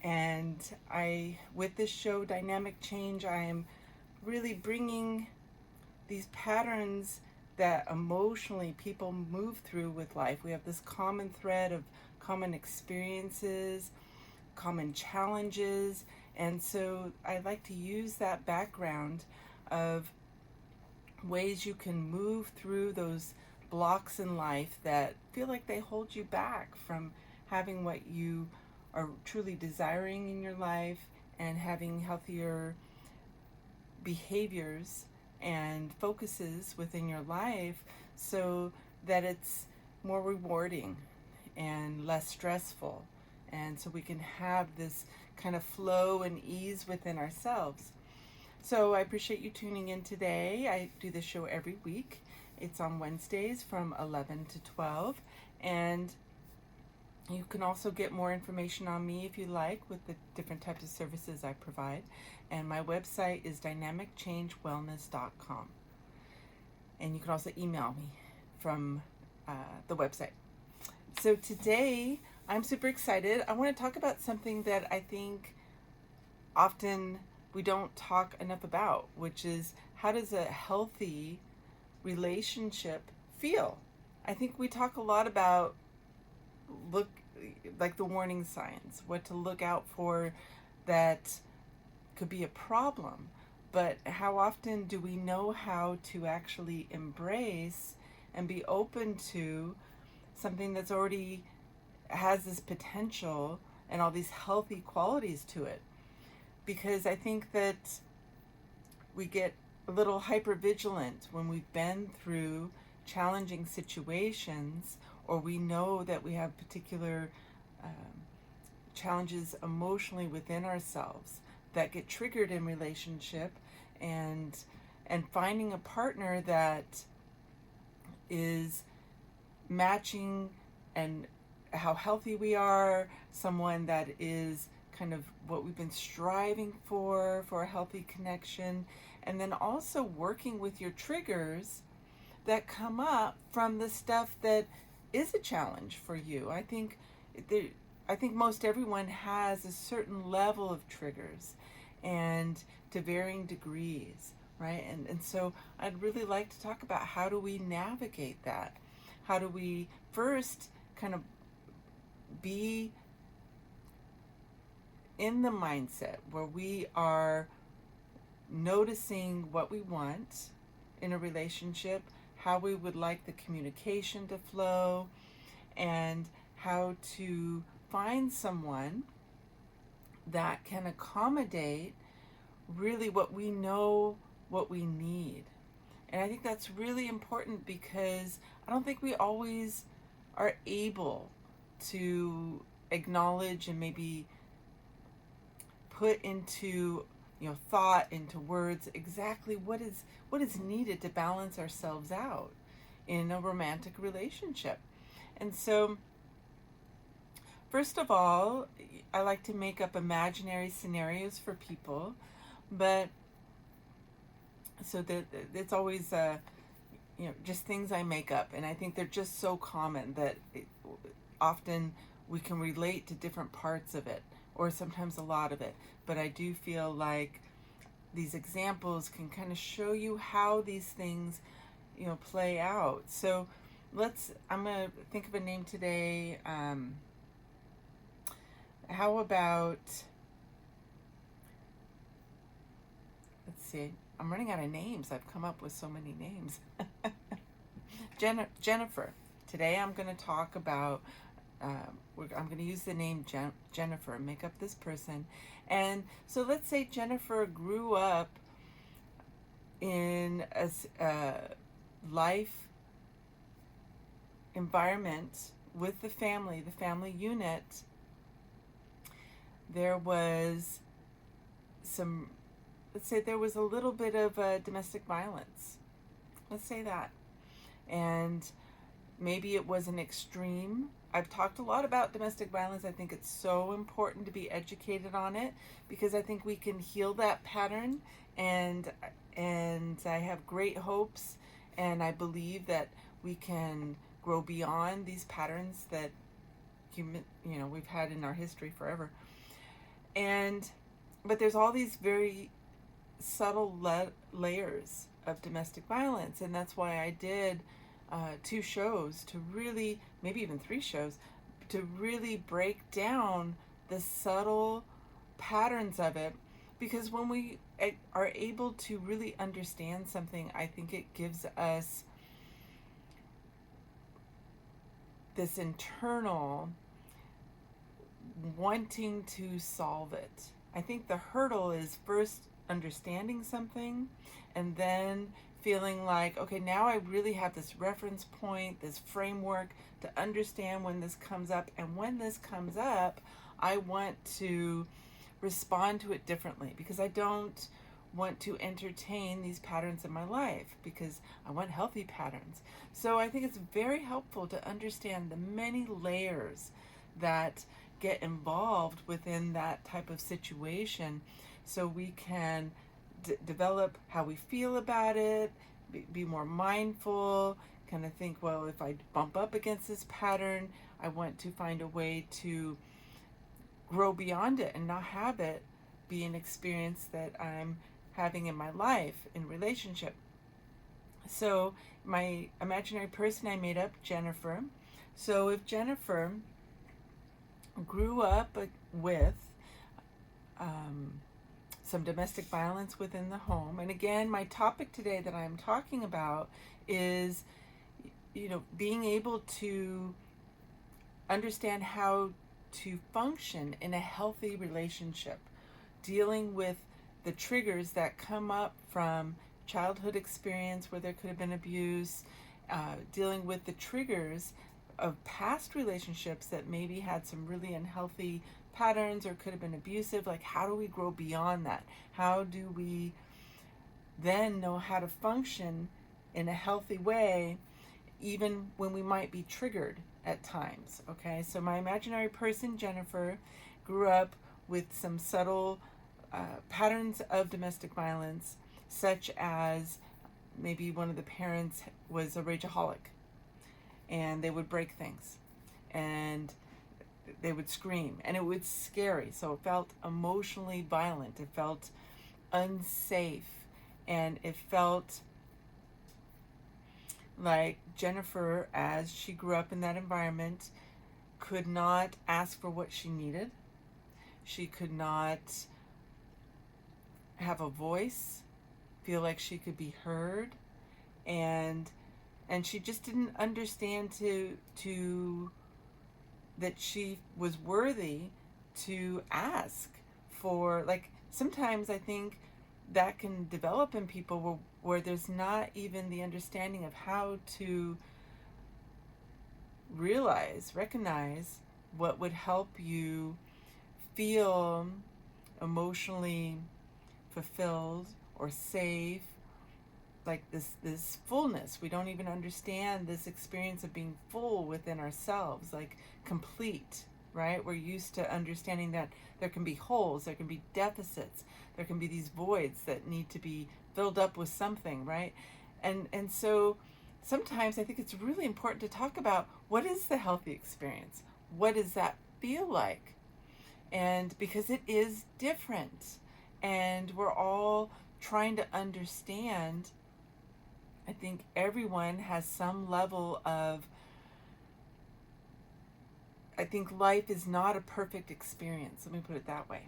And with this show, Dynamic Change, I am really bringing these patterns that emotionally people move through with life. We have this common thread of common experiences, common challenges, and so I like to use that background of ways you can move through those blocks in life that feel like they hold you back from having what you are truly desiring in your life and having healthier behaviors and focuses within your life so that it's more rewarding and less stressful. And so we can have this kind of flow and ease within ourselves. So I appreciate you tuning in today. I do this show every week. It's on Wednesdays from 11 to 12. And you can also get more information on me if you like with the different types of services I provide. And my website is dynamicchange.wellness.com. And you can also email me from the website. So today I'm super excited. I want to talk about something that I think often we don't talk enough about, which is how does a healthy relationship feel? I think we talk a lot about like the warning signs, what to look out for that could be a problem. But how often do we know how to actually embrace and be open to something that's already has this potential and all these healthy qualities to it? Because I think that we get a little hyper vigilant when we've been through challenging situations, or we know that we have particular challenges emotionally within ourselves that get triggered in relationship, and finding a partner that is matching and how healthy we are, someone that is kind of what we've been striving for a healthy connection, and then also working with your triggers that come up from the stuff that is a challenge for you. I think most everyone has a certain level of triggers, and to varying degrees, right? And so I'd really like to talk about how do we navigate that? How do we first kind of be in the mindset where we are noticing what we want in a relationship, how we would like the communication to flow, and how to find someone that can accommodate really what we know what we need. And I think that's really important because I don't think we always are able to acknowledge and maybe put into thought, into words, exactly what is needed to balance ourselves out in a romantic relationship. And so first of all, I like to make up imaginary scenarios for people, but so that it's always just things I make up, and I think they're just so common that often we can relate to different parts of it, or sometimes a lot of it. But I do feel like these examples can kind of show you how these things play out. So I'm gonna think of a name today. How about, let's see, I'm running out of names. I've come up with so many names. Jennifer. Today I'm going to talk about, I'm going to use the name Jennifer and make up this person. And so let's say Jennifer grew up in a life environment with the family unit. There was let's say there was a little bit of domestic violence. Let's say that. And maybe it was an extreme. I've talked a lot about domestic violence. I think it's so important to be educated on it because I think we can heal that pattern, and I have great hopes, and I believe that we can grow beyond these patterns that we've had in our history forever. And but there's all these very subtle layers of domestic violence, and that's why I did 2 shows to really, maybe even 3 shows, to really break down the subtle patterns of it. Because when we are able to really understand something, I think it gives us this internal wanting to solve it. I think the hurdle is first understanding something, and then feeling like, okay, now I really have this reference point, this framework to understand when this comes up. And when this comes up, I want to respond to it differently, because I don't want to entertain these patterns in my life, because I want healthy patterns. So I think it's very helpful to understand the many layers that get involved within that type of situation, so we can develop how we feel about it, be more mindful, kind of think, well, if I bump up against this pattern, I want to find a way to grow beyond it and not have it be an experience that I'm having in my life, in relationship. So my imaginary person I made up, Jennifer. So if Jennifer grew up with some domestic violence within the home, and again, my topic today that I'm talking about is, being able to understand how to function in a healthy relationship, dealing with the triggers that come up from childhood experience where there could have been abuse, dealing with the triggers of past relationships that maybe had some really unhealthy patterns or could have been abusive. Like, how do we grow beyond that? How do we then know how to function in a healthy way, even when we might be triggered at times? Okay, so my imaginary person, Jennifer, grew up with some subtle patterns of domestic violence, such as maybe one of the parents was a rageaholic, and they would break things, and they would scream, and it was scary. So it felt emotionally violent. It felt unsafe, and it felt like Jennifer, as she grew up in that environment, could not ask for what she needed. She could not have a voice, feel like she could be heard, and she just didn't understand to that she was worthy to ask for, like, sometimes I think that can develop in people where there's not even the understanding of how to recognize what would help you feel emotionally fulfilled or safe, like this fullness. We don't even understand this experience of being full within ourselves, like complete, right? We're used to understanding that there can be holes, there can be deficits, there can be these voids that need to be filled up with something, right? And so sometimes I think it's really important to talk about, what is the healthy experience? What does that feel like? And because it is different, and we're all trying to understand. I think everyone has some level of, I think life is not a perfect experience. Let me put it that way.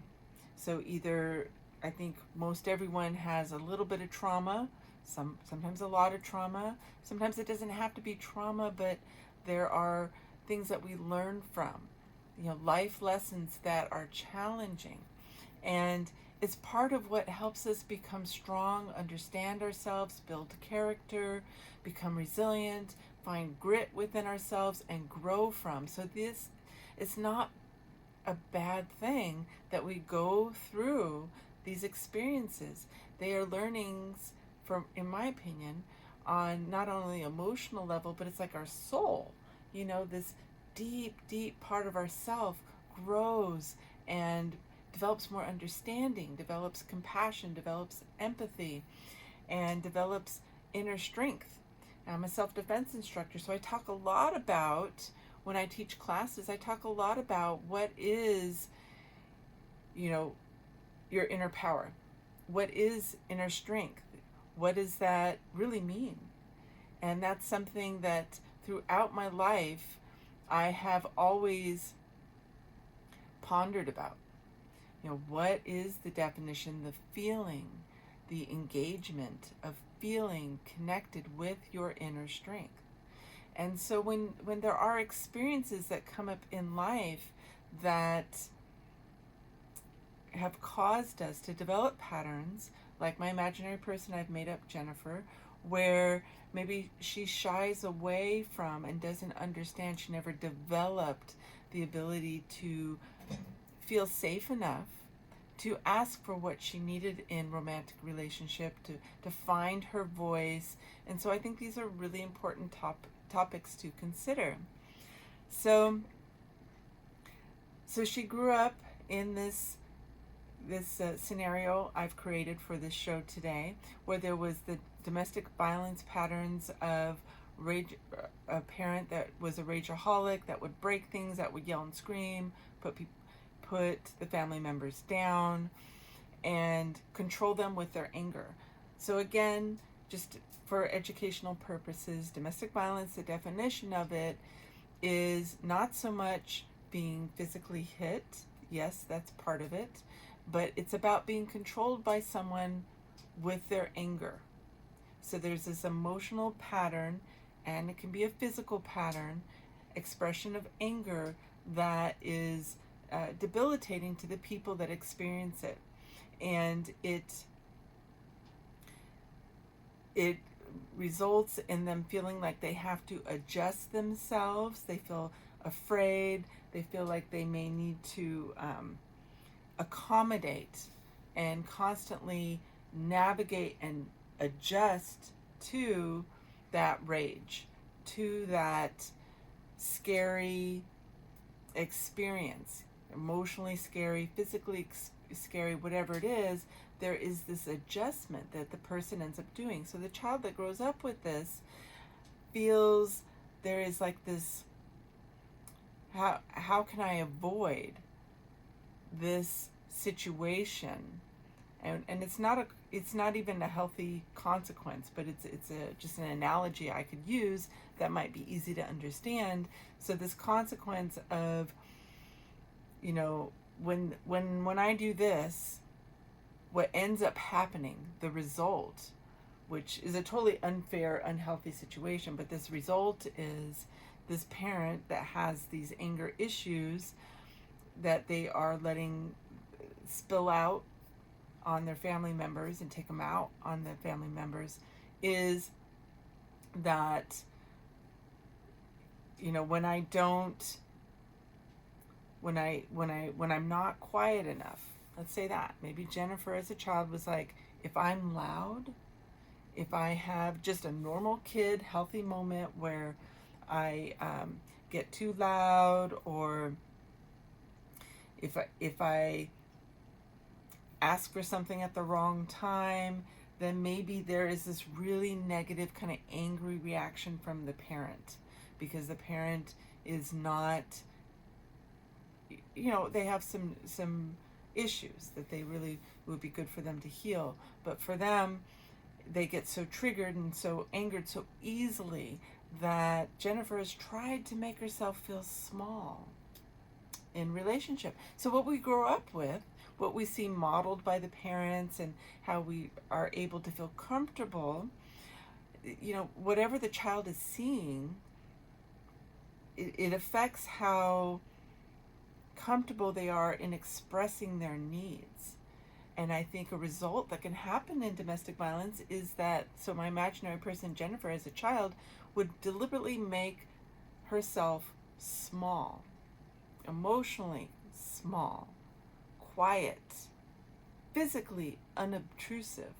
So either, I think most everyone has a little bit of trauma, sometimes a lot of trauma. Sometimes it doesn't have to be trauma, but there are things that we learn from, life lessons that are challenging. And it's part of what helps us become strong, understand ourselves, build character, become resilient, find grit within ourselves, and grow from. So this is not a bad thing that we go through these experiences. They are learnings, from, in my opinion, on not only emotional level, but it's like our soul. This deep, deep part of ourself grows and develops more understanding, develops compassion, develops empathy, and develops inner strength. I'm a self-defense instructor, so I talk a lot about, when I teach classes, I talk a lot about what is you know, your inner power. What is inner strength? What does that really mean? And that's something that throughout my life I have always pondered about. What is the definition, the feeling, the engagement of feeling connected with your inner strength? And so when there are experiences that come up in life that have caused us to develop patterns, like my imaginary person I've made up, Jennifer, where maybe she shies away from and doesn't understand, she never developed the ability to feel safe enough to ask for what she needed in romantic relationship, to find her voice. And so I think these are really important topics to consider. So she grew up in this scenario I've created for this show today, where there was the domestic violence patterns of rage, a parent that was a rageaholic, that would break things, that would yell and scream, put the family members down, and control them with their anger. So again, just for educational purposes, domestic violence, the definition of it is not so much being physically hit. Yes, that's part of it. But it's about being controlled by someone with their anger. So there's this emotional pattern, and it can be a physical pattern, expression of anger that is debilitating to the people that experience it. And it results in them feeling like they have to adjust themselves. They feel afraid. They feel like they may need to accommodate and constantly navigate and adjust to that rage, to that scary experience, emotionally scary, physically scary, whatever it is. There is this adjustment that the person ends up doing. So the child that grows up with this feels there is like this, how can I avoid this situation? And it's not even a healthy consequence, but it's just an analogy I could use that might be easy to understand. So this consequence of, when I do this, what ends up happening, the result, which is a totally unfair, unhealthy situation, but this result is this parent that has these anger issues that they are letting spill out on their family members and take them out on the family members, is that when I'm not quiet enough, let's say that maybe Jennifer as a child was like, if I'm loud, if I have just a normal kid healthy moment where I get too loud, or if I ask for something at the wrong time, then maybe there is this really negative kind of angry reaction from the parent, because the parent is not, they have some issues that they really would be good for them to heal. But for them, they get so triggered and so angered so easily that Jennifer has tried to make herself feel small in relationship. So what we grow up with, what we see modeled by the parents, and how we are able to feel comfortable, whatever the child is seeing, it affects how comfortable they are in expressing their needs. And I think a result that can happen in domestic violence is that, so my imaginary person Jennifer as a child would deliberately make herself small, emotionally small, quiet, physically unobtrusive,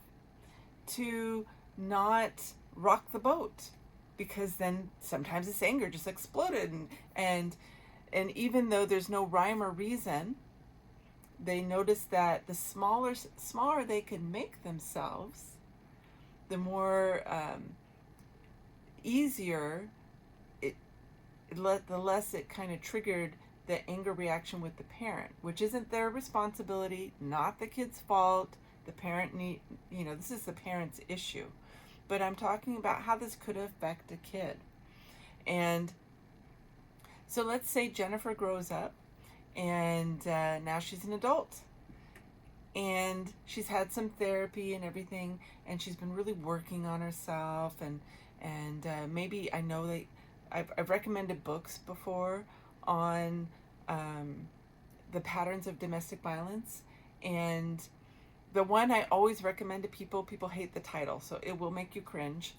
to not rock the boat, because then sometimes this anger just exploded, and even though there's no rhyme or reason, they notice that the smaller they can make themselves, the more easier the less it kind of triggered the anger reaction with the parent, which isn't their responsibility, not the kid's fault. The parent this is the parent's issue. But I'm talking about how this could affect a kid. And so let's say Jennifer grows up and now she's an adult. And she's had some therapy and everything, and she's been really working on herself. And maybe, I know that I've recommended books before on the patterns of domestic violence. And the one I always recommend to people hate the title, so it will make you cringe.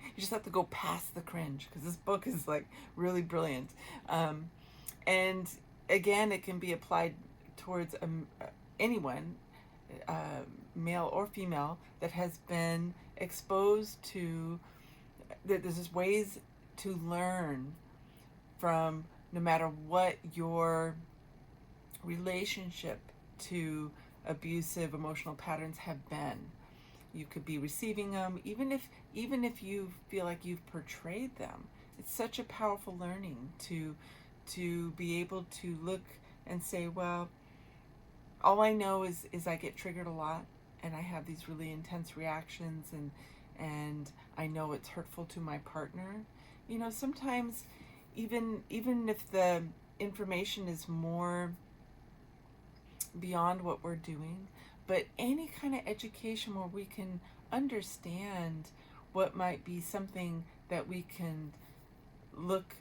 You just have to go past the cringe, because this book is like really brilliant. And again, it can be applied towards anyone, male or female, that has been exposed to, that there's ways to learn from, no matter what your relationship to abusive emotional patterns have been. You could be receiving them, even if you feel like you've portrayed them. It's such a powerful learning to be able to look and say, well, all I know is I get triggered a lot, and I have these really intense reactions, and I know it's hurtful to my partner. Sometimes even if the information is more beyond what we're doing, but any kind of education where we can understand what might be something that we can look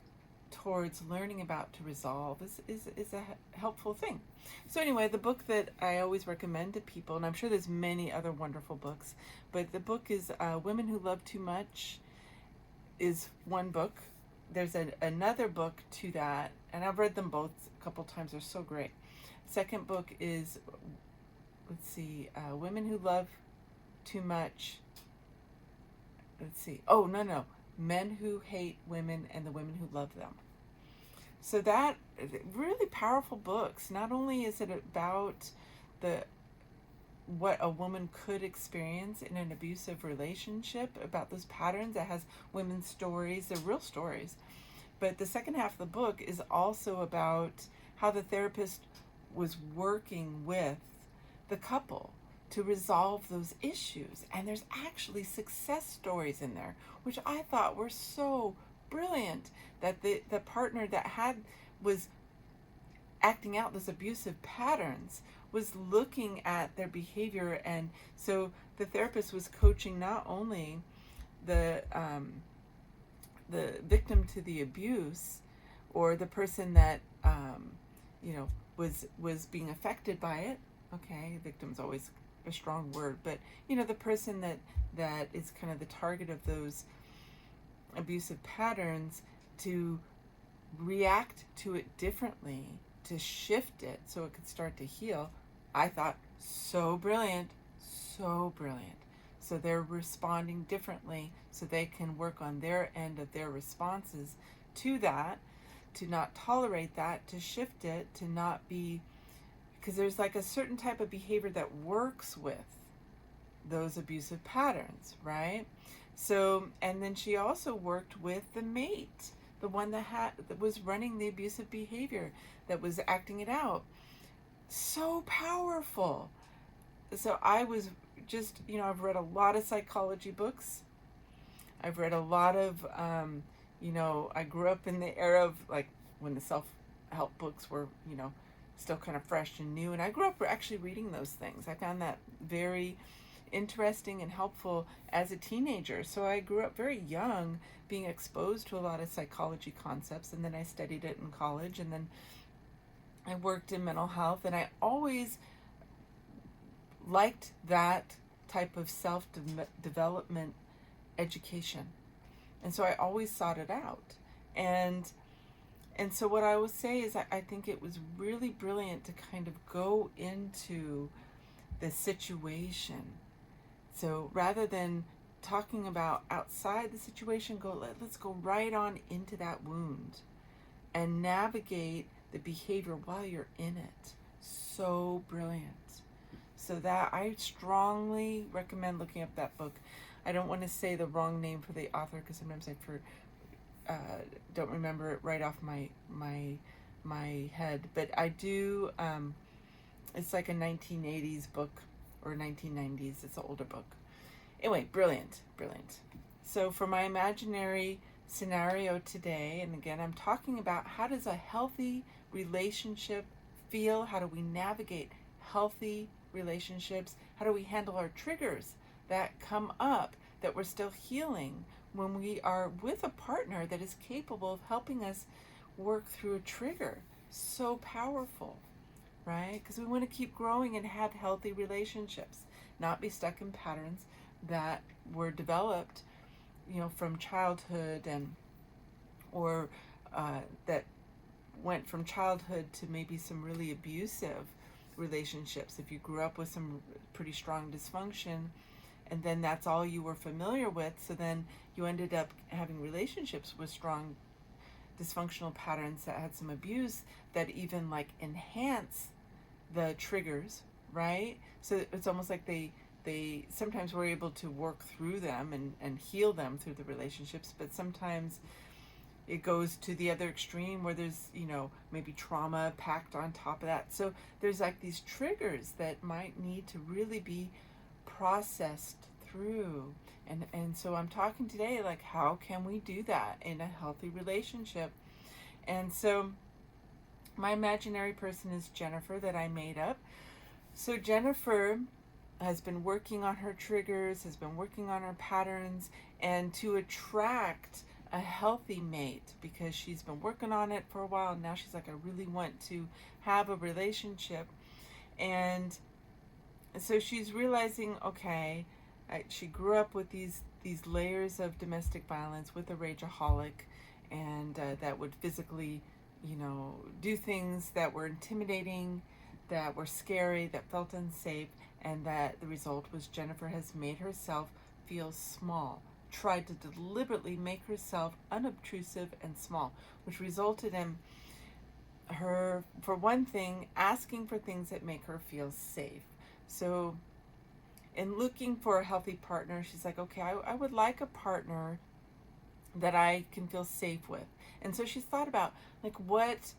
towards learning about to resolve is a helpful thing. So anyway, the book that I always recommend to people, and I'm sure there's many other wonderful books, but the book is Women Who Love Too Much is one book. There's another book to that, and I've read them both a couple times. They're so great. Second book is, Women Who Love Too Much. No. Men Who Hate Women and the Women Who Love Them. So that, really powerful books. Not only is it about what a woman could experience in an abusive relationship, about those patterns, that has women's stories, they're real stories. But the second half of the book is also about how the therapist was working with the couple to resolve those issues. And there's actually success stories in there, which I thought were so brilliant, that the partner that was acting out those abusive patterns was looking at their behavior. And so the therapist was coaching not only the victim to the abuse, or the person that was being affected by it. Okay, victim's always a strong word, but the person that is kind of the target of those abusive patterns, to react to it differently, to shift it so it could start to heal. I thought, so brilliant. So they're responding differently, so they can work on their end of their responses to that, to not tolerate that, to shift it, to not be, because there's like a certain type of behavior that works with those abusive patterns, right? So, and then she also worked with the mate, the one that was running the abusive behavior, that was acting it out. So powerful. So I was just, I've read a lot of psychology books. I've read a lot of, I grew up in the era of, like, when the self-help books were, still kind of fresh and new. And I grew up actually reading those things. I found that very interesting and helpful as a teenager. So I grew up very young, being exposed to a lot of psychology concepts, and then I studied it in college, and then I worked in mental health, and I always liked that type of self-development education. And so I always sought it out. And so what I would say is I think it was really brilliant to kind of go into the situation. So rather than talking about outside the situation, let's go right on into that wound and navigate the behavior while you're in it. So brilliant. So that, I strongly recommend looking up that book. I don't want to say the wrong name for the author, because sometimes I don't remember it right off my my head, but I do. It's like a 1980s book or 1990s. It's an older book. Anyway, brilliant, brilliant. So for my imaginary scenario today, and again, I'm talking about how does a healthy relationship feel? How do we navigate healthy relationships? How do we handle our triggers that come up that we're still healing when we are with a partner that is capable of helping us work through a trigger? So powerful, right? Because we want to keep growing and have healthy relationships, not be stuck in patterns that were developed, from childhood and or that went from childhood to maybe some really abusive relationships. If you grew up with some pretty strong dysfunction, and then that's all you were familiar with, so then you ended up having relationships with strong dysfunctional patterns that had some abuse that even like enhance the triggers, right? So it's almost like they sometimes were able to work through them and heal them through the relationships, but sometimes it goes to the other extreme where there's, maybe trauma packed on top of that. So there's like these triggers that might need to really be processed through. And so I'm talking today, like, how can we do that in a healthy relationship? And so my imaginary person is Jennifer, that I made up. So Jennifer has been working on her triggers, has been working on her patterns, and to attract a healthy mate, because she's been working on it for a while. And now she's like, I really want to have a relationship. And so she's realizing, okay, she grew up with these layers of domestic violence with a rageaholic, and that would physically, do things that were intimidating, that were scary, that felt unsafe, and that the result was Jennifer has made herself feel small, tried to deliberately make herself unobtrusive and small, which resulted in her, for one thing, asking for things that make her feel safe. So in looking for a healthy partner, she's like, okay, I would like a partner that I can feel safe with. And so she's thought about, like, what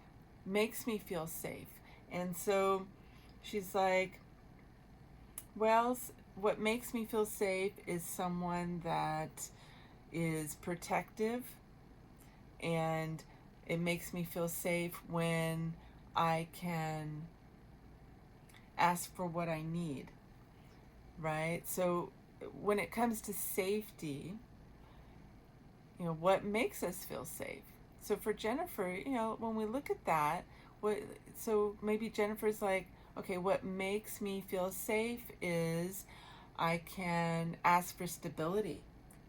makes me feel safe? And so she's like, well, what makes me feel safe is someone that is protective, and it makes me feel safe when I can ask for what I need, right? So when it comes to safety, what makes us feel safe? So for Jennifer, when we look at that, so maybe Jennifer's like, okay, what makes me feel safe is I can ask for stability.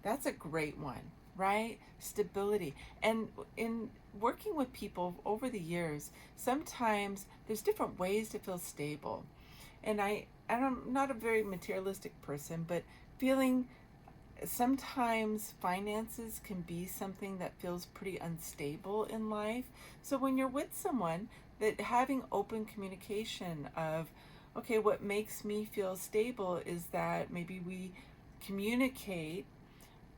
That's a great one, right? Stability. And in working with people over the years, sometimes there's different ways to feel stable. And I'm not a very materialistic person, but feeling sometimes finances can be something that feels pretty unstable in life. So when you're with someone, that having open communication of, okay, what makes me feel stable is that maybe we communicate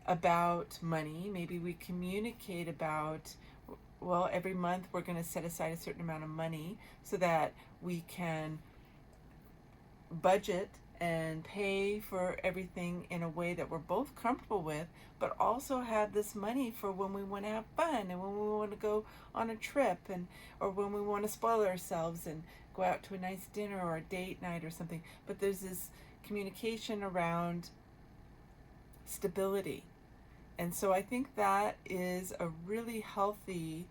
about money, maybe we communicate about, well, every month we're going to set aside a certain amount of money so that we can budget and pay for everything in a way that we're both comfortable with, but also have this money for when we want to have fun and when we want to go on a trip, and or when we want to spoil ourselves and go out to a nice dinner or a date night or something. But there's this communication around stability. And so I think that is a really healthy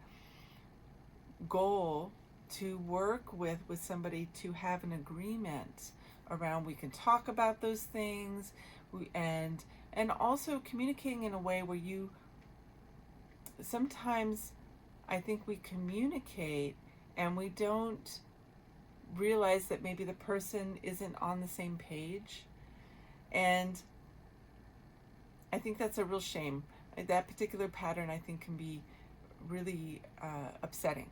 goal to work with somebody, to have an agreement around. We can talk about those things, and also communicating in a way where you, sometimes I think we communicate and we don't realize that maybe the person isn't on the same page, and I think that's a real shame. That particular pattern, I think, can be really upsetting.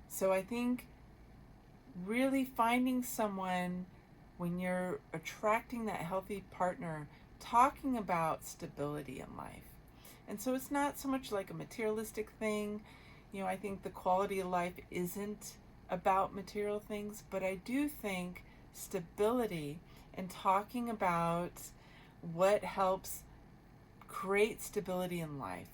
So I think really finding someone, when you're attracting that healthy partner, talking about stability in life. And so it's not so much like a materialistic thing. I think the quality of life isn't about material things, but I do think stability and talking about what helps create stability in life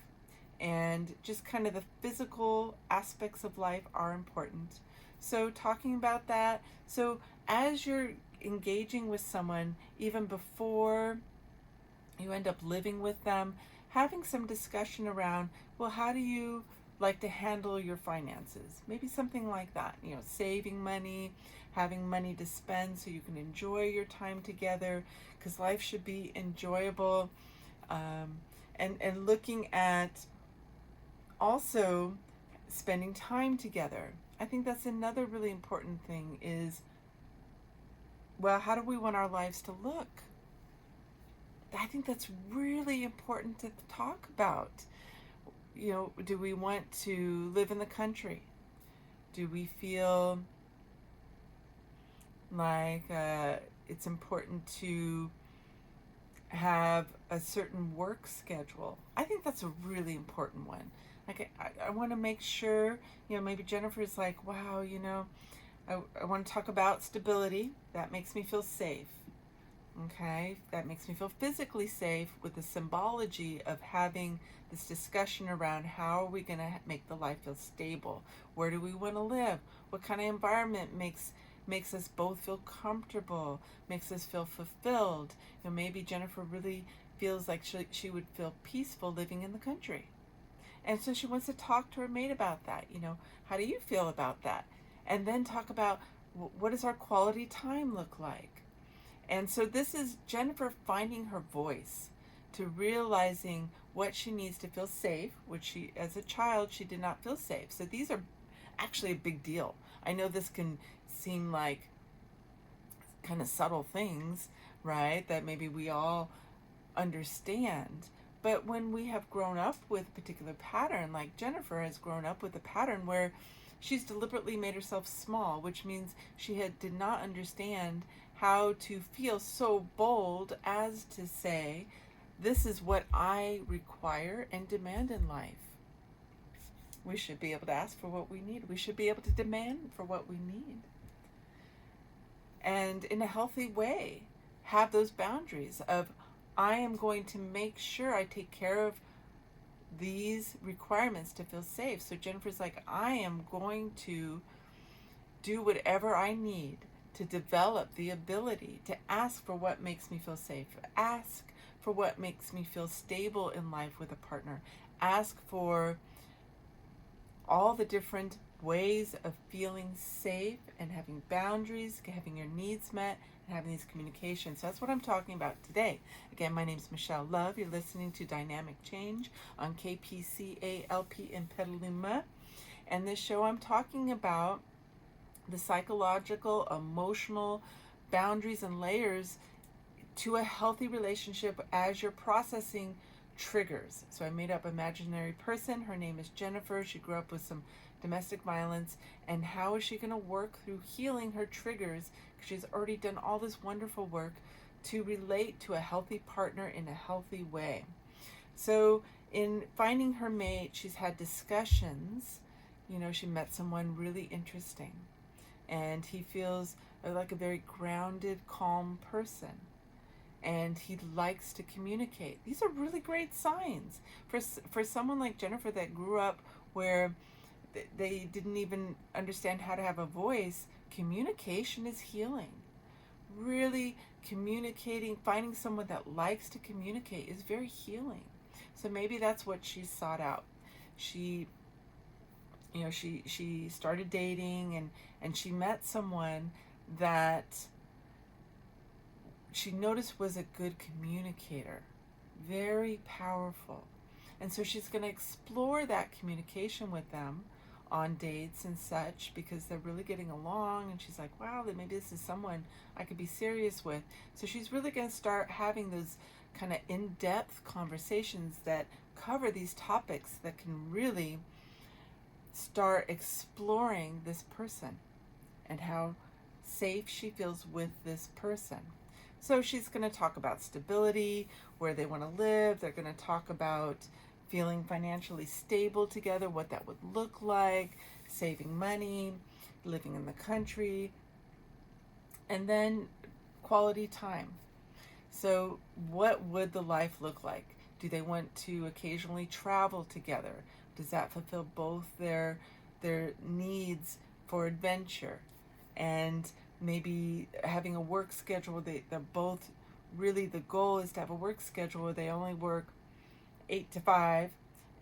and just kind of the physical aspects of life are important. So, talking about that. So, as you're engaging with someone, even before you end up living with them, having some discussion around, well, how do you like to handle your finances? Maybe something like that, saving money, having money to spend so you can enjoy your time together, because life should be enjoyable. And looking at also spending time together. I think that's another really important thing is, well, how do we want our lives to look? I think that's really important to talk about. Do we want to live in the country? Do we feel like it's important to have a certain work schedule? I think that's a really important one. Like, I want to make sure, maybe Jennifer's like, wow, I want to talk about stability. That makes me feel safe. Okay, that makes me feel physically safe with the symbology of having this discussion around how are we going to make the life feel stable? Where do we want to live? What kind of environment makes us both feel comfortable, makes us feel fulfilled? Maybe Jennifer really feels like she would feel peaceful living in the country. And so she wants to talk to her mate about that. How do you feel about that? And then talk about what does our quality time look like? And so this is Jennifer finding her voice, to realizing what she needs to feel safe, which she, as a child, she did not feel safe. So these are actually a big deal. I know this can seem like kind of subtle things, right, that maybe we all understand. But when we have grown up with a particular pattern, like Jennifer has grown up with a pattern where she's deliberately made herself small, which means she did not understand how to feel so bold as to say, this is what I require and demand in life. We should be able to ask for what we need. We should be able to demand for what we need. And in a healthy way, have those boundaries of, I am going to make sure I take care of these requirements to feel safe. So Jennifer's like, I am going to do whatever I need to develop the ability to ask for what makes me feel safe, ask for what makes me feel stable in life with a partner, ask for all the different ways of feeling safe and having boundaries, having your needs met, and having these communications. So that's what I'm talking about today. Again, my name is Michelle Love. You're listening to Dynamic Change on KPCALP in Petaluma. And this show, I'm talking about the psychological, emotional boundaries and layers to a healthy relationship as you're processing triggers. So I made up an imaginary person. Her name is Jennifer. She grew up with some domestic violence. And how is she going to work through healing her triggers? Because she's already done all this wonderful work to relate to a healthy partner in a healthy way. So in finding her mate, she's had discussions. She met someone really interesting. And he feels like a very grounded, calm person. And he likes to communicate. These are really great signs for someone like Jennifer that grew up where they didn't even understand how to have a voice. Communication is healing. Really communicating, finding someone that likes to communicate is very healing. So maybe that's what she sought out. She started dating and she met someone that she noticed was a good communicator, very powerful. And so she's going to explore that communication with them on dates and such, because they're really getting along, and she's like, wow, then maybe this is someone I could be serious with. So she's really going to start having those kind of in-depth conversations that cover these topics that can really start exploring this person and how safe she feels with this person. So she's going to talk about stability, where they want to live. They're going to talk about feeling financially stable together, what that would look like, saving money, living in the country, and then quality time. So, what would the life look like? Do they want to occasionally travel together? Does that fulfill both their needs for adventure and maybe having a work schedule where they're both really, the goal is to have a work schedule where they only work 8 to 5,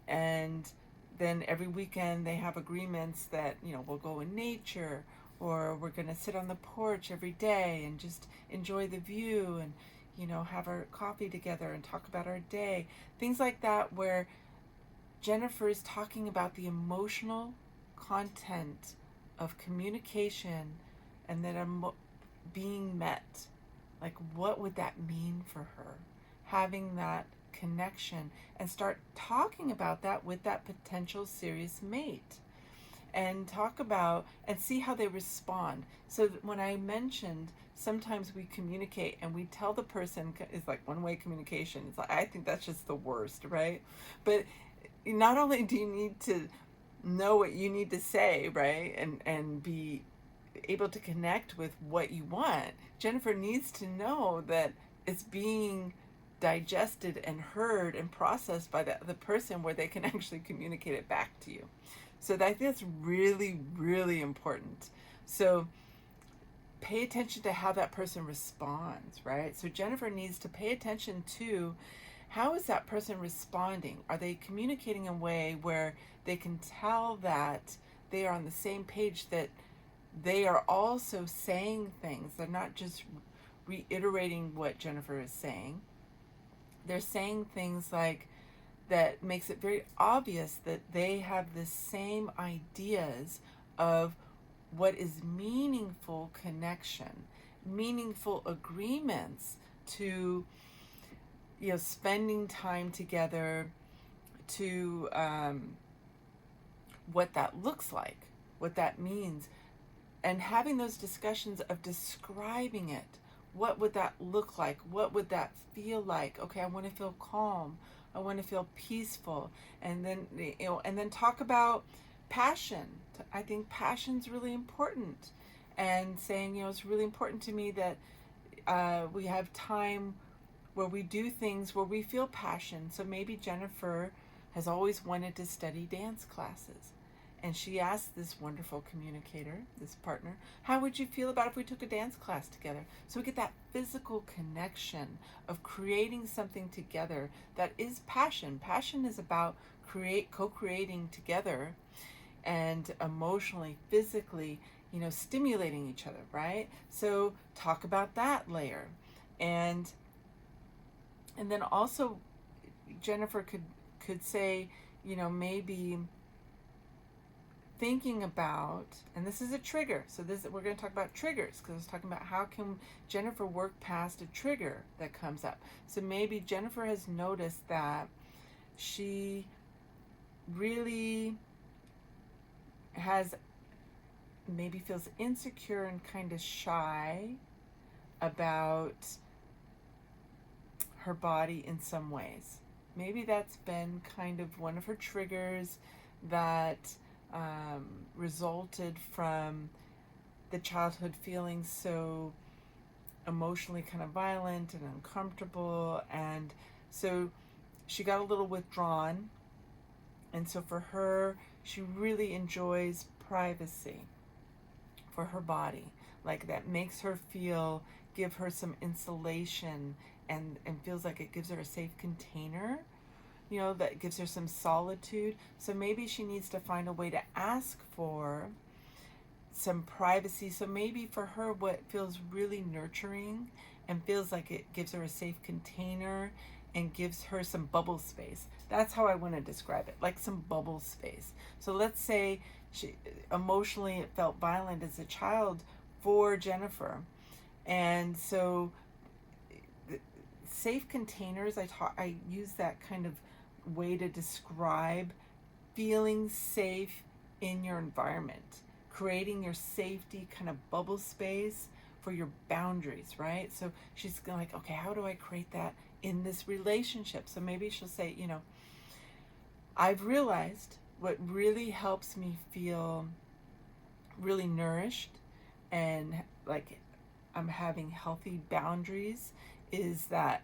and then every weekend they have agreements that, we'll go in nature, or we're going to sit on the porch every day and just enjoy the view and have our coffee together and talk about our day. Things like that, where Jennifer is talking about the emotional content of communication and that being met. Like, what would that mean for her? Having that connection, and start talking about that with that potential serious mate, and talk about and see how they respond. So that when I mentioned sometimes we communicate and we tell the person it's like one-way communication, it's like, I think that's just the worst, right? But not only do you need to know what you need to say, right, and be able to connect with what you want, Jennifer needs to know that it's being digested and heard and processed by the person, where they can actually communicate it back to you. So I think that's really, really important. So pay attention to how that person responds, right? So Jennifer needs to pay attention to, how is that person responding? Are they communicating in a way where they can tell that they are on the same page, that they are also saying things. They're not just reiterating what Jennifer is saying. They're saying things like, that makes it very obvious that they have the same ideas of what is meaningful connection, meaningful agreements to, spending time together, to what that looks like, what that means, and having those discussions of describing it. What would that look like? What would that feel like? Okay, I want to feel calm. I want to feel peaceful. And then, and then talk about passion. I think passion's really important. And saying, it's really important to me that we have time where we do things where we feel passion. So maybe Jennifer has always wanted to study dance classes. And she asked this wonderful communicator, this partner, how would you feel about if we took a dance class together? So we get that physical connection of creating something together that is passion. Passion is about co-creating together and emotionally, physically, stimulating each other, right? So talk about that layer. And then also Jennifer could say, maybe thinking about, and this is a trigger, so we're going to talk about triggers, because I was talking about how can Jennifer work past a trigger that comes up. So maybe Jennifer has noticed that she really maybe feels insecure and kind of shy about her body in some ways. Maybe that's been kind of one of her triggers that resulted from the childhood feeling so emotionally kind of violent and uncomfortable, and so she got a little withdrawn. And so for her, she really enjoys privacy for her body, like that makes her give her some insulation, and feels like it gives her a safe container, that gives her some solitude. So maybe she needs to find a way to ask for some privacy. So maybe for her, what feels really nurturing and feels like it gives her a safe container and gives her some bubble space. That's how I want to describe it, like some bubble space. So let's say she emotionally it felt violent as a child for Jennifer. And so safe containers, I use that kind of way to describe feeling safe in your environment, creating your safety kind of bubble space for your boundaries, right? So she's going like, okay, how do I create that in this relationship? So maybe she'll say, I've realized what really helps me feel really nourished and like I'm having healthy boundaries is that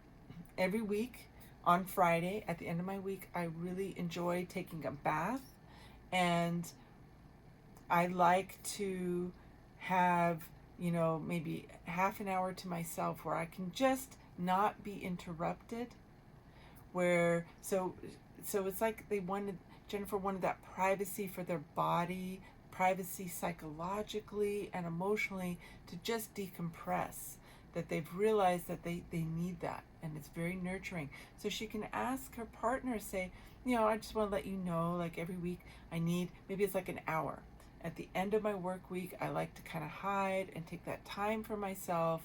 every week on Friday, at the end of my week, I really enjoy taking a bath, and I like to have, maybe half an hour to myself where I can just not be interrupted. Where so it's like Jennifer wanted that privacy for their body, privacy psychologically and emotionally, to just decompress. That they've realized that they need that, and it's very nurturing. So she can ask her partner, say, I just want to let you know, like every week I need, maybe it's like an hour. At the end of my work week, I like to kind of hide and take that time for myself.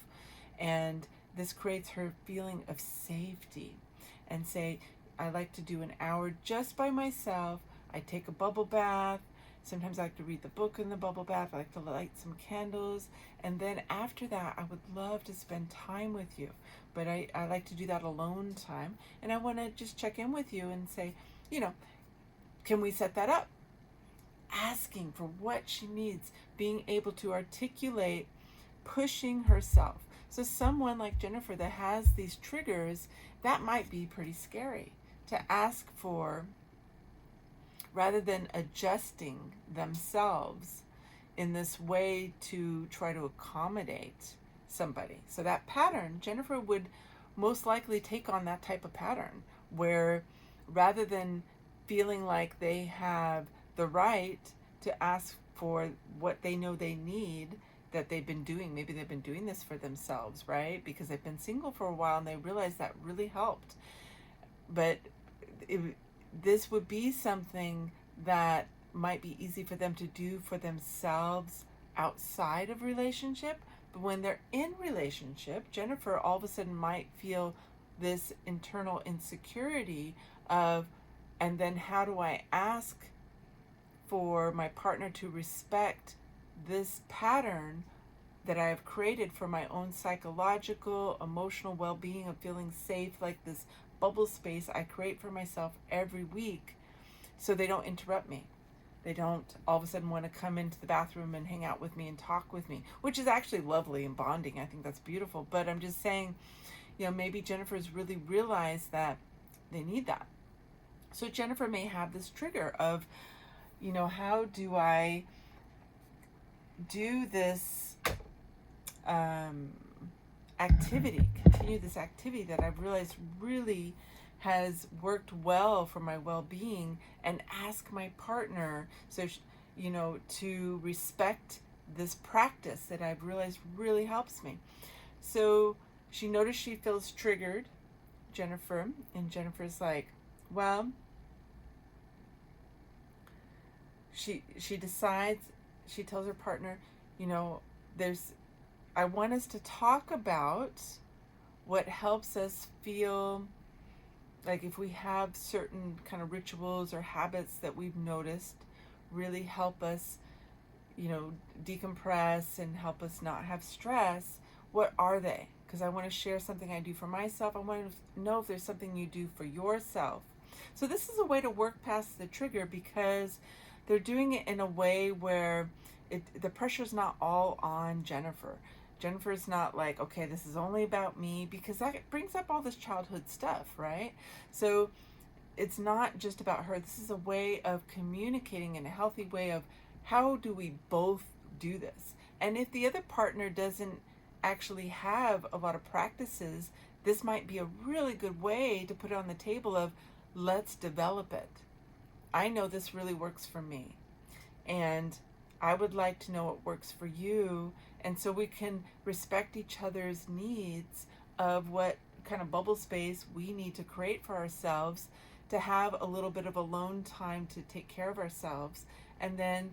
And this creates her feeling of safety. And say, I like to do an hour just by myself. I take a bubble bath. Sometimes I like to read the book in the bubble bath. I like to light some candles. And then after that, I would love to spend time with you. But I like to do that alone time. And I want to just check in with you and say, can we set that up? Asking for what she needs, being able to articulate, pushing herself. So someone like Jennifer that has these triggers, that might be pretty scary to ask for, rather than adjusting themselves in this way to try to accommodate somebody. So that pattern, Jennifer would most likely take on that type of pattern where rather than feeling like they have the right to ask for what they know they need, that they've been doing, maybe they've been doing this for themselves, right? Because they've been single for a while and they realized that really helped. But this would be something that might be easy for them to do for themselves outside of relationship. But when they're in relationship, Jennifer all of a sudden might feel this internal insecurity of, and then how do I ask for my partner to respect this pattern that I have created for my own psychological, emotional well-being, of feeling safe, like this bubble space I create for myself every week, so they don't interrupt me. They don't all of a sudden want to come into the bathroom and hang out with me and talk with me, which is actually lovely and bonding. I think that's beautiful. But I'm just saying, maybe Jennifer's really realized that they need that. So Jennifer may have this trigger of, how do I do this continue this activity that I've realized really has worked well for my well-being, and ask my partner, to respect this practice that I've realized really helps me. So she noticed she feels triggered, Jennifer, and Jennifer's like, well, she decides, she tells her partner, I want us to talk about what helps us feel like, if we have certain kind of rituals or habits that we've noticed really help us, decompress and help us not have stress. What are they? Because I want to share something I do for myself. I want to know if there's something you do for yourself. So this is a way to work past the trigger, because they're doing it in a way where the pressure's not all on Jennifer. Jennifer's not like, okay, this is only about me, because that brings up all this childhood stuff, right? So it's not just about her. This is a way of communicating in a healthy way of, how do we both do this? And if the other partner doesn't actually have a lot of practices, this might be a really good way to put it on the table of, let's develop it. I know this really works for me, and I would like to know what works for you, and so we can respect each other's needs of what kind of bubble space we need to create for ourselves, to have a little bit of alone time to take care of ourselves. And then,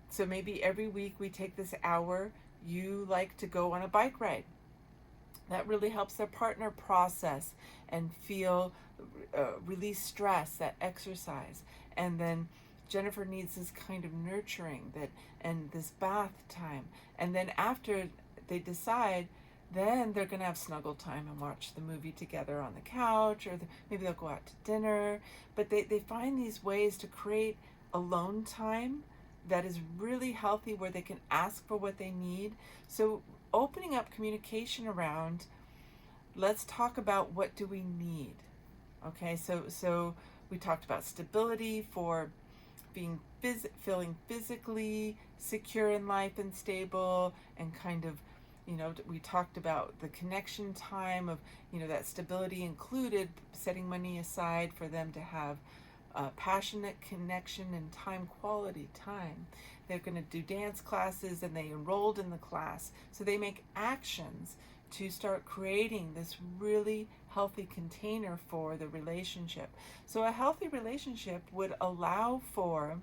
so maybe every week we take this hour. You like to go on a bike ride. That really helps their partner process and feel, release stress, that exercise. And then Jennifer needs this kind of nurturing, that, and this bath time. And then after they decide, then they're going to have snuggle time and watch the movie together on the couch, or maybe they'll go out to dinner. But they find these ways to create alone time that is really healthy, where they can ask for what they need. So opening up communication around, let's talk about what do we need. Okay, so we talked about stability for feeling physically secure in life and stable, and kind of, we talked about the connection time of, that stability included setting money aside for them to have passionate connection and quality time. They're going to do dance classes, and they enrolled in the class. So they make actions to start creating this really healthy container for the relationship. So a healthy relationship would allow for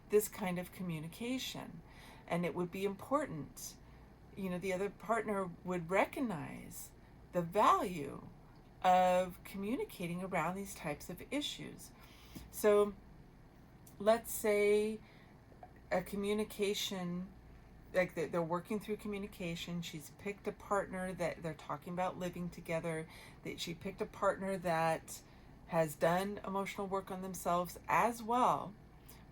this kind of communication, and it would be important. The other partner would recognize the value of communicating around these types of issues. So let's say a communication, like they're working through communication. She's picked a partner that they're talking about living together. That she picked a partner that has done emotional work on themselves as well,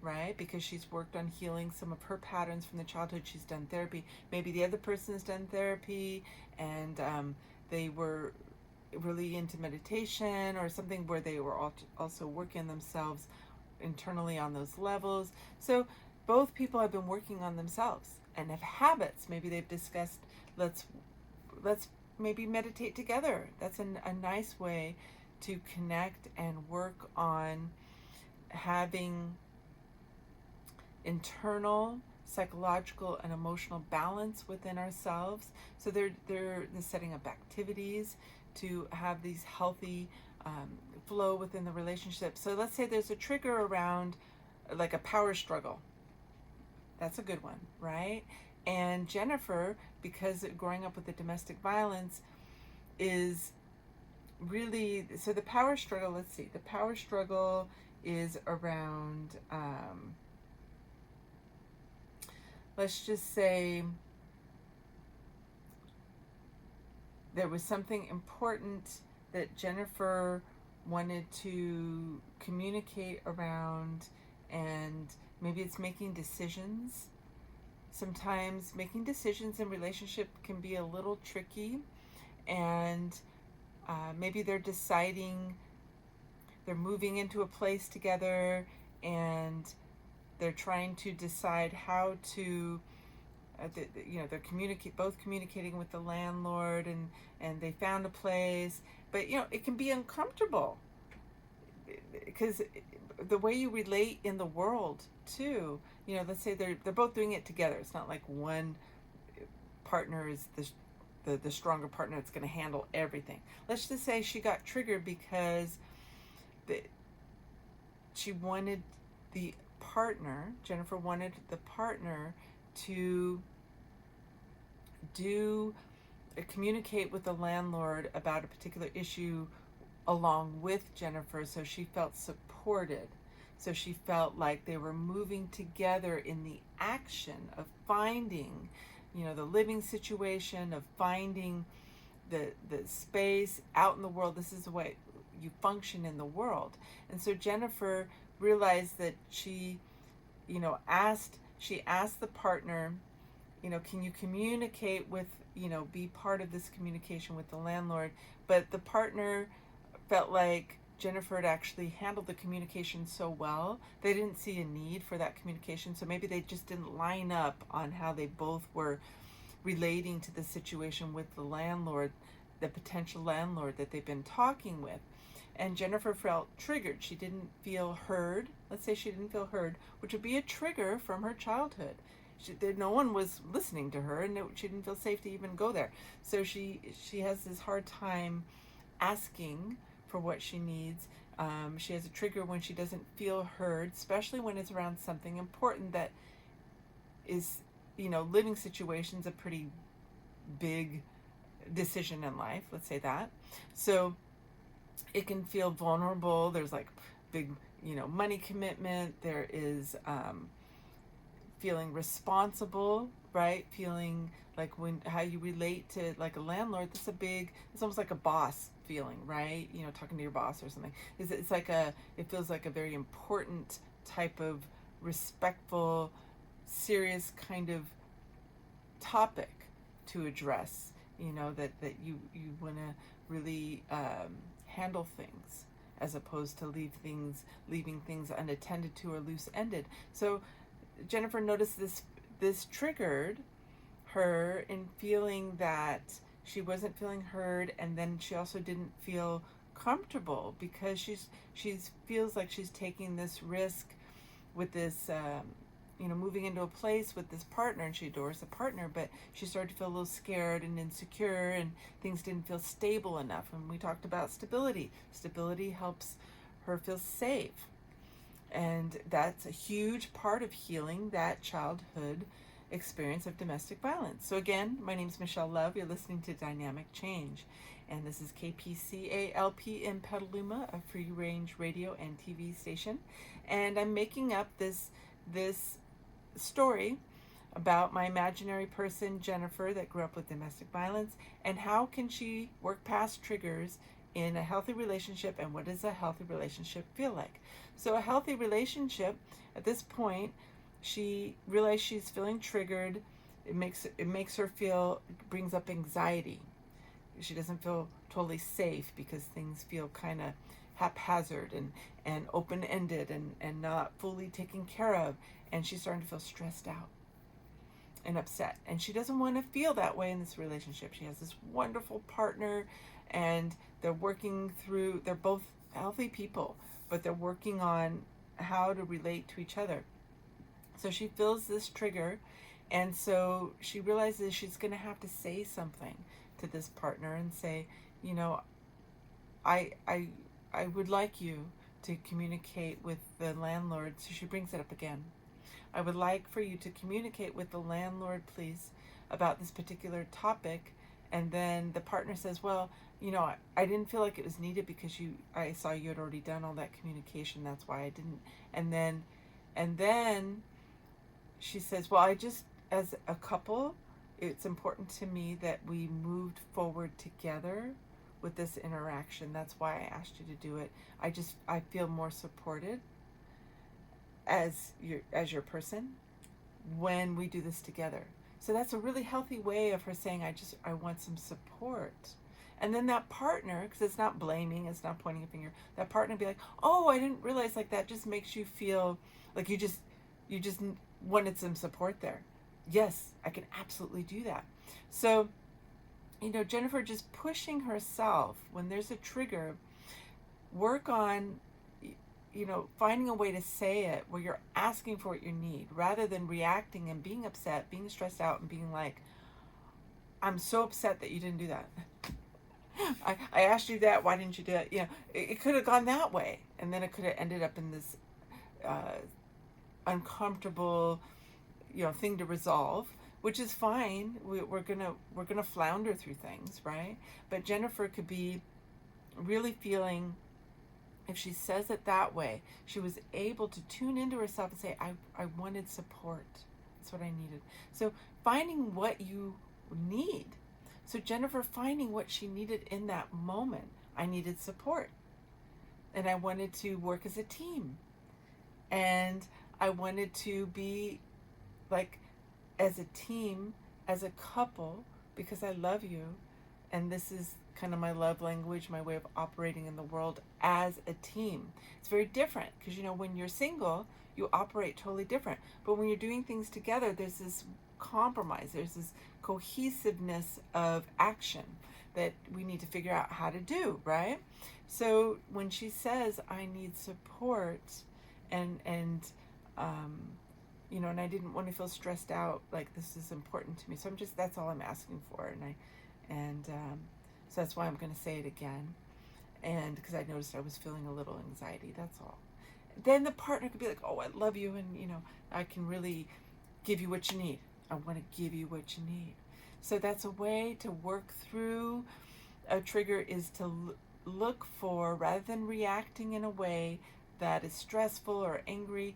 right? Because she's worked on healing some of her patterns from the childhood. She's done therapy. Maybe the other person has done therapy, and they were really into meditation or something, where they were also working on themselves internally on those levels. So both people have been working on themselves and have habits. Maybe they've discussed, let's maybe meditate together. That's a nice way to connect and work on having internal psychological and emotional balance within ourselves. So they're setting up activities to have these healthy flow within the relationship. So let's say there's a trigger around like a power struggle. That's a good one, right? And Jennifer, because growing up with the domestic violence, is really, so the power struggle, let's see, the power struggle is around, let's just say there was something important that Jennifer wanted to communicate around, and maybe it's making decisions. Sometimes making decisions in relationship can be a little tricky, and maybe they're deciding, they're moving into a place together, and they're trying to decide how to, they're both communicating with the landlord, and they found a place, but it can be uncomfortable because the way you relate in the world too. Let's say they're both doing it together. It's not like one partner is the stronger partner that's going to handle everything. Let's just say she got triggered because Jennifer wanted the partner to communicate with the landlord about a particular issue along with Jennifer, so she felt supported. So she felt like they were moving together in the action of finding, the living situation, of finding the space out in the world. This is the way you function in the world. And so Jennifer realized that she asked the partner, can you communicate with, be part of this communication with the landlord? But the partner felt like Jennifer had actually handled the communication so well, they didn't see a need for that communication. So maybe they just didn't line up on how they both were relating to the situation with the landlord, the potential landlord that they've been talking with. And Jennifer felt triggered. She didn't feel heard. Let's say she didn't feel heard, which would be a trigger from her childhood. No one was listening to her, and she didn't feel safe to even go there. So she has this hard time asking for what she needs. She has a trigger when she doesn't feel heard, especially when it's around something important that is, living situation's a pretty big decision in life, let's say that. So it can feel vulnerable. There's like big, money commitment. There is feeling responsible right? Feeling like when how you relate to like a landlord, it's almost like a boss feeling, right? You know, talking to your boss or something. It's like it feels like a very important type of respectful, serious kind of topic to address. You know, that you want to really handle things as opposed to leaving things unattended to or loose ended. So Jennifer noticed this triggered her in feeling that she wasn't feeling heard, and then she also didn't feel comfortable because she's feels like she's taking this risk with this moving into a place with this partner, and she adores the partner, but she started to feel a little scared and insecure, and things didn't feel stable enough. And we talked about stability helps her feel safe, and that's a huge part of healing that childhood experience of domestic violence. So again, my name is Michelle Love. You're listening to Dynamic Change, and this is KPCALP in Petaluma, a free range radio and TV station. And I'm making up this story about my imaginary person Jennifer that grew up with domestic violence, and how can she work past triggers in a healthy relationship, and what does a healthy relationship feel like. So a healthy relationship, at this point, she realized she's feeling triggered. It makes her feel, it brings up anxiety. She doesn't feel totally safe because things feel kind of haphazard and open-ended and not fully taken care of, and she's starting to feel stressed out and upset, and she doesn't want to feel that way in this relationship. She has this wonderful partner, and they're both healthy people, but they're working on how to relate to each other. So she feels this trigger, and so she realizes she's going to have to say something to this partner and say, you know, I would like you to communicate with the landlord. So she brings it up again. I would like for you to communicate with the landlord, please, about this particular topic. And then the partner says, well, you know, I didn't feel like it was needed because I saw you had already done all that communication. That's why I didn't. And then she says, well, as a couple, it's important to me that we moved forward together with this interaction. That's why I asked you to do it. I feel more supported as your person when we do this together. So that's a really healthy way of her saying, I want some support. And then that partner, because it's not blaming, it's not pointing a finger, that partner be like, oh, I didn't realize, like, that just makes you feel like you just wanted some support there. Yes, I can absolutely do that. So, you know, Jennifer just pushing herself when there's a trigger, work on, you know, finding a way to say it where you're asking for what you need rather than reacting and being upset, being stressed out, and being like, I'm so upset that you didn't do that. I asked you that, why didn't you do it? You know, it could have gone that way, and then it could have ended up in this uncomfortable, you know, thing to resolve, which is fine. We're gonna flounder through things, right? But Jennifer could be really feeling, if she says it that way, she was able to tune into herself and say, I wanted support. That's what I needed. So finding what you need. So Jennifer finding what she needed in that moment. I needed support, and I wanted to work as a team, and I wanted to be like as a team, as a couple, because I love you, and this is kind of my love language, my way of operating in the world as a team. It's very different because, you know, when you're single, you operate totally different. But when you're doing things together, there's this compromise, there's this cohesiveness of action that we need to figure out how to do, right? So when she says, I need support, and you know, and I didn't want to feel stressed out, like, this is important to me. So that's all I'm asking for. So that's why I'm going to say it again. And because I noticed I was feeling a little anxiety, that's all. Then the partner could be like, oh, I love you, and, you know, I can really give you what you need. I want to give you what you need. So that's a way to work through a trigger, is to look for, rather than reacting in a way that is stressful or angry,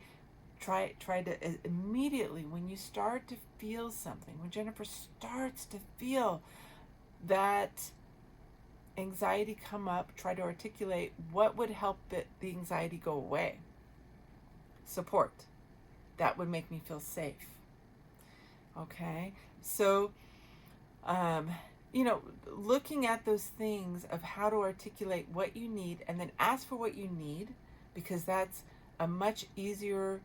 try to immediately, when you start to feel something, when Jennifer starts to feel that anxiety come up, try to articulate what would help the anxiety go away. Support. That would make me feel safe. Okay? So, looking at those things of how to articulate what you need and then ask for what you need, because that's a much easier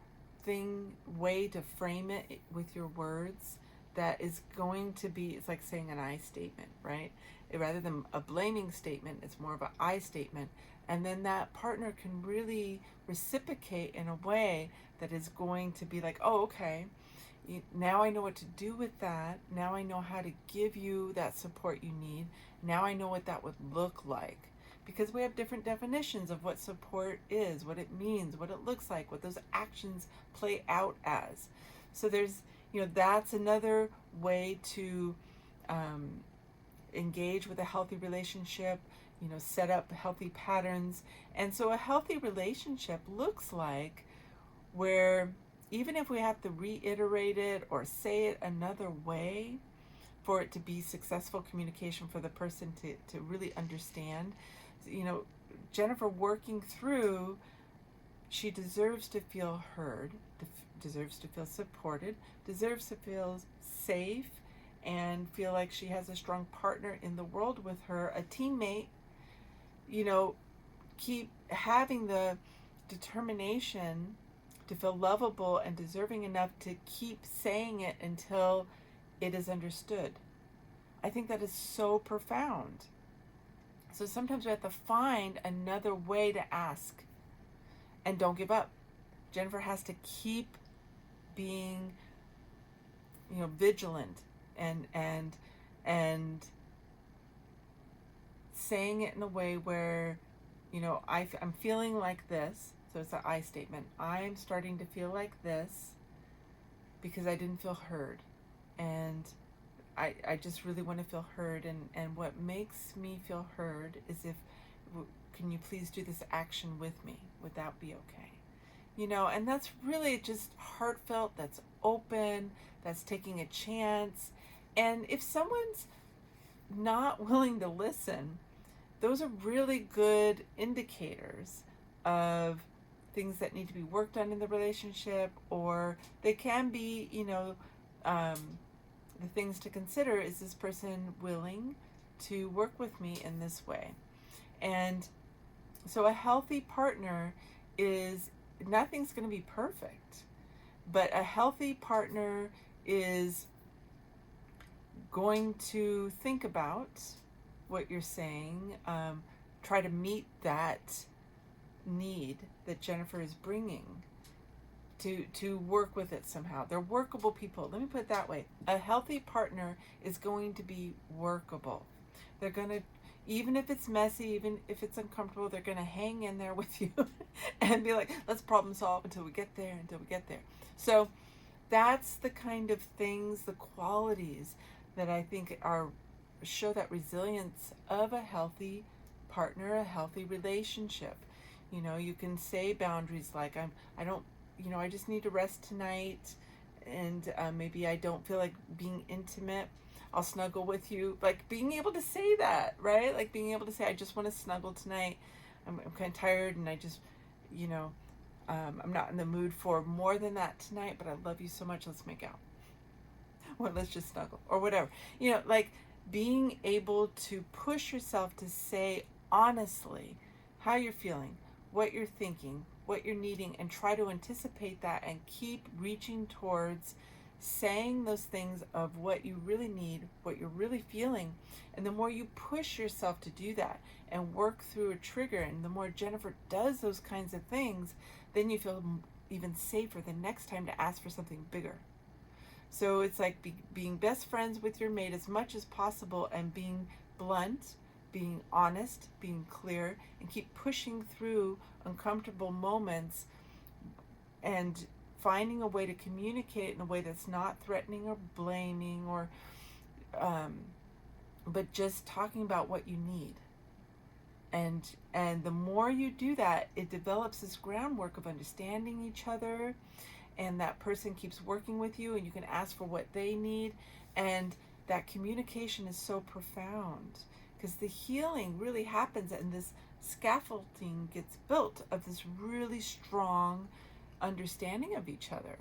way to frame it with your words. That is going to be, it's like saying an I statement, right? Rather than a blaming statement, it's more of an I statement. And then that partner can really reciprocate in a way that is going to be like, oh, okay, now I know what to do with that. Now I know how to give you that support you need. Now I know what that would look like. Because we have different definitions of what support is, what it means, what it looks like, what those actions play out as. So that's another way to engage with a healthy relationship, set up healthy patterns. And so a healthy relationship looks like where even if we have to reiterate it or say it another way for it to be successful communication for the person to really understand, Jennifer working through, she deserves to feel heard, deserves to feel supported, deserves to feel safe, and feel like she has a strong partner in the world with her, a teammate, keep having the determination to feel lovable and deserving enough to keep saying it until it is understood. I think that is so profound. So sometimes we have to find another way to ask, and don't give up. Jennifer has to keep being, vigilant and saying it in a way where, I'm feeling like this. So it's an I statement. I'm starting to feel like this because I didn't feel heard. And I just really want to feel heard. And what makes me feel heard is can you please do this action with me? Would that be okay? And that's really just heartfelt, that's open, that's taking a chance. And if someone's not willing to listen, those are really good indicators of things that need to be worked on in the relationship, or they can be, the things to consider. Is this person willing to work with me in this way? And so a healthy partner is, nothing's going to be perfect, but a healthy partner is going to think about what you're saying, try to meet that need that Jennifer is bringing, to work with it somehow. They're workable people. Let me put it that way. A healthy partner is going to be workable. They're going to, even if it's messy, even if it's uncomfortable, they're going to hang in there with you and be like, let's problem solve until we get there. So that's the kind of things, the qualities that I think show that resilience of a healthy partner, a healthy relationship. You can say boundaries like, I don't, I just need to rest tonight, and maybe I don't feel like being intimate. I'll snuggle with you. Like being able to say that, right? Like being able to say, I just want to snuggle tonight. I'm kind of tired, and I just, I'm not in the mood for more than that tonight, but I love you so much. Let's make out. Or let's just snuggle, or whatever. Like being able to push yourself to say honestly how you're feeling, what you're thinking, what you're needing, and try to anticipate that and keep reaching towards saying those things of what you really need, what you're really feeling. And the more you push yourself to do that and work through a trigger, and the more Jennifer does those kinds of things, then you feel even safer the next time to ask for something bigger. So it's like being best friends with your mate as much as possible, and being blunt, being honest, being clear, and keep pushing through uncomfortable moments and finding a way to communicate in a way that's not threatening or blaming, or but just talking about what you need. And the more you do that, it develops this groundwork of understanding each other and that person keeps working with you, and you can ask for what they need. And that communication is so profound, because the healing really happens, and this scaffolding gets built of this really strong understanding of each other.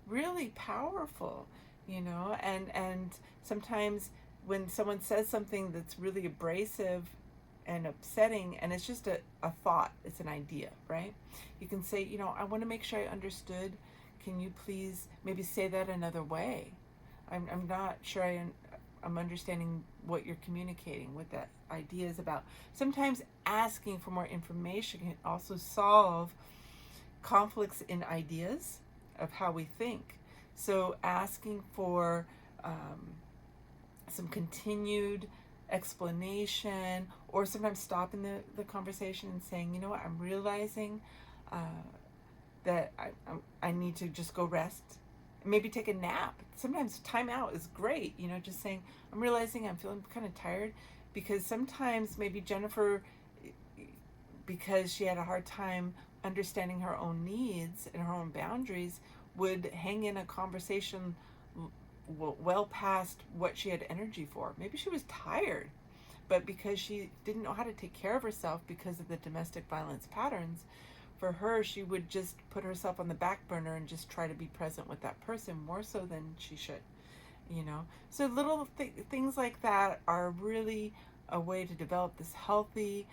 Really powerful, and sometimes when someone says something that's really abrasive and upsetting, and it's just a thought, it's an idea, right? You can say, I want to make sure I understood. Can you please maybe say that another way? I'm not sure I'm understanding what you're communicating, what that idea is about. Sometimes asking for more information can also solve conflicts in ideas of how we think. So asking for some continued explanation, or sometimes stopping the conversation and saying, what, I'm realizing that I need to just go rest. Maybe take a nap. Sometimes time out is great, just saying, I'm realizing I'm feeling kind of tired, because sometimes maybe Jennifer, because she had a hard time understanding her own needs and her own boundaries, would hang in a conversation well past what she had energy for. Maybe she was tired, but because she didn't know how to take care of herself because of the domestic violence patterns, for her, she would just put herself on the back burner and just try to be present with that person more so than she should, So little things like that are really a way to develop this healthy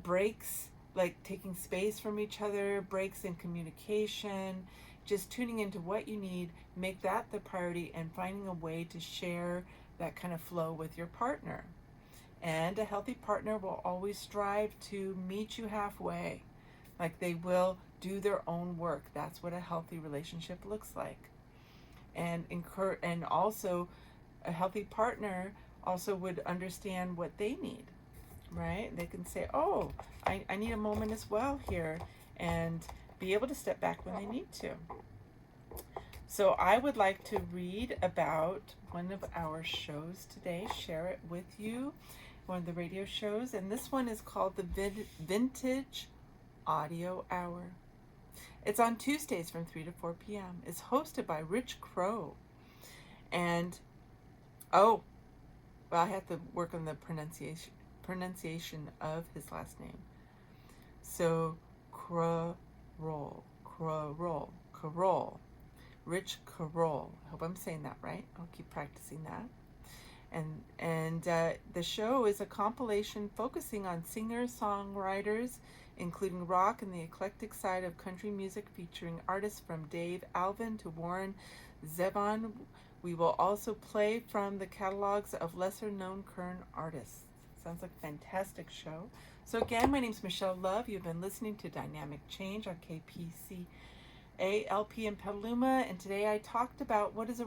breaks, like taking space from each other, breaks in communication, just tuning into what you need, make that the priority, and finding a way to share that kind of flow with your partner. And a healthy partner will always strive to meet you halfway. Like, they will do their own work. That's what a healthy relationship looks like. And also a healthy partner also would understand what they need, right? They can say, oh, I need a moment as well here, and be able to step back when they need to. So I would like to read about one of our shows today, share it with you, one of the radio shows, and this one is called the Vintage Audio Hour. It's on Tuesdays from 3 to 4 p.m. It's hosted by Rich Crow. And, I have to work on the pronunciation of his last name. So, Carroll. Rich Carroll. I hope I'm saying that right. I'll keep practicing that. And the show is a compilation focusing on singer-songwriters, including rock and the eclectic side of country music, featuring artists from Dave Alvin to Warren Zevon. We will also play from the catalogs of lesser-known current artists. Sounds like a fantastic show. So again, my name is Michelle Love. You've been listening to Dynamic Change on KPC ALP in Petaluma, and today I talked about what does a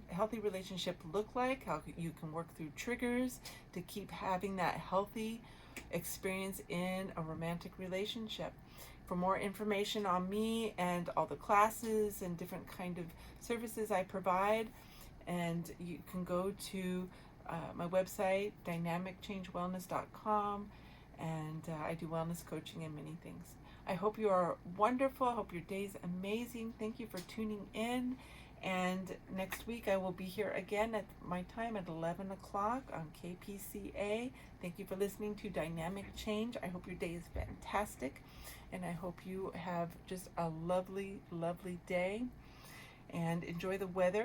healthy relationship look like, how you can work through triggers to keep having that healthy experience in a romantic relationship. For more information on me and all the classes and different kind of services I provide, and you can go to my website, dynamicchange.wellness.com, and I do wellness coaching and many things. I hope you are wonderful. I hope your day is amazing. Thank you for tuning in. And next week I will be here again at my time at 11 o'clock on KPCA. Thank you for listening to Dynamic Change. I hope your day is fantastic. And I hope you have just a lovely, lovely day. And enjoy the weather.